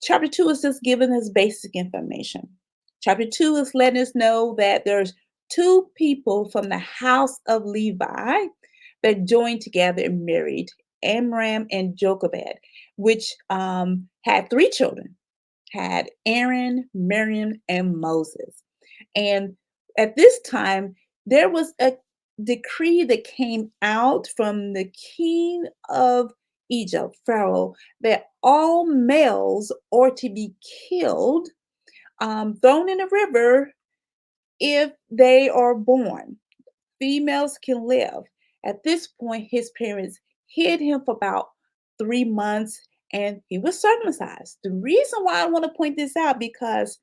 Chapter 2 is just giving us basic information. Chapter 2 is letting us know that there's two people from the house of Levi that joined together and married, Amram and Jochebed, which had three children, had Aaron, Miriam, and Moses. And at this time, there was a decree that came out from the king of Egypt, Pharaoh, that all males are to be killed, thrown in a river if they are born. Females can live. At this point, his parents hid him for about 3 months and he was circumcised. The reason why I want to point this out because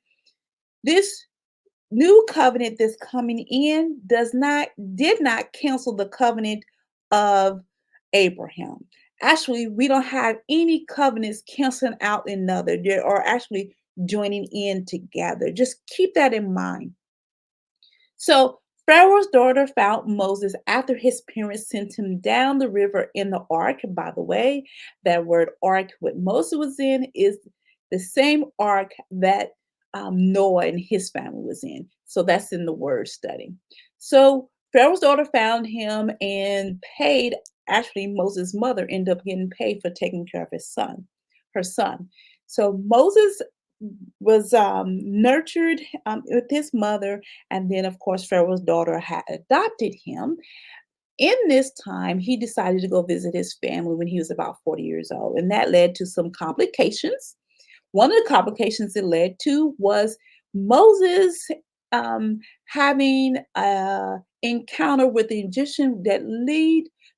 this new covenant that's coming in did not cancel the covenant of Abraham. Actually, we don't have any covenants canceling out another. They are actually joining in together. Just keep that in mind. So Pharaoh's daughter found Moses after his parents sent him down the river in the ark. And by the way, that word ark, what Moses was in, is the same ark that Noah and his family was in. So that's in the word study. So Pharaoh's daughter found him and paid. Actually, Moses' mother ended up getting paid for taking care of her son. So Moses was nurtured with his mother, and then, of course, Pharaoh's daughter had adopted him. In this time, he decided to go visit his family when he was about 40 years old, and that led to some complications. One of the complications it led to was Moses having an encounter with the Egyptian that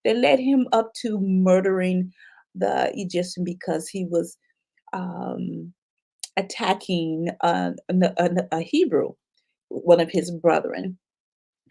led him up to murdering the Egyptian because he was um, attacking a Hebrew, one of his brethren.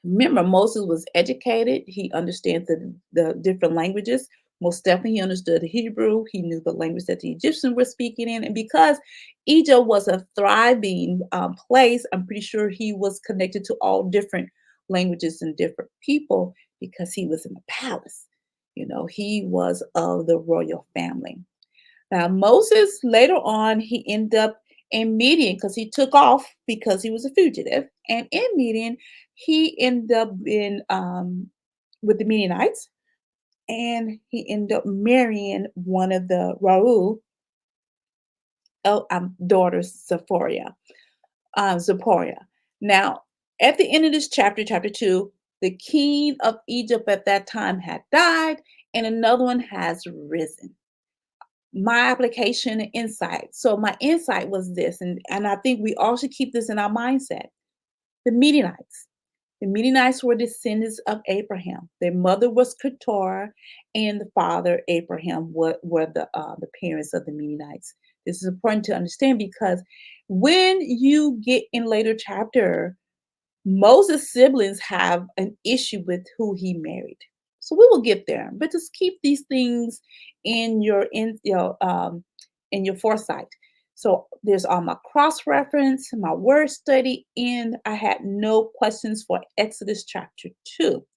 Remember, Moses was educated. He understands the different languages. Most definitely, he understood Hebrew. He knew the language that the Egyptians were speaking in. And because Egypt was a thriving place, I'm pretty sure he was connected to all different languages and different people because he was in the palace. He was of the royal family. Now, Moses later on, he ended up in Midian because he took off because he was a fugitive. And in Midian, he ended up in with the Midianites, and he ended up marrying one of the Raul daughters, Zipporah. Now, at the end of this chapter, chapter 2, the king of Egypt at that time had died, and another one has risen. My application and insight. So my insight was this, and I think we all should keep this in our mindset. The Midianites. The Midianites were descendants of Abraham. Their mother was Keturah, and the father Abraham were the parents of the Midianites. This is important to understand because when you get in later chapter, Moses' siblings have an issue with who he married. So we will get there, but just keep these things in your foresight. So there's all my cross reference, my word study, and I had no questions for Exodus chapter 2.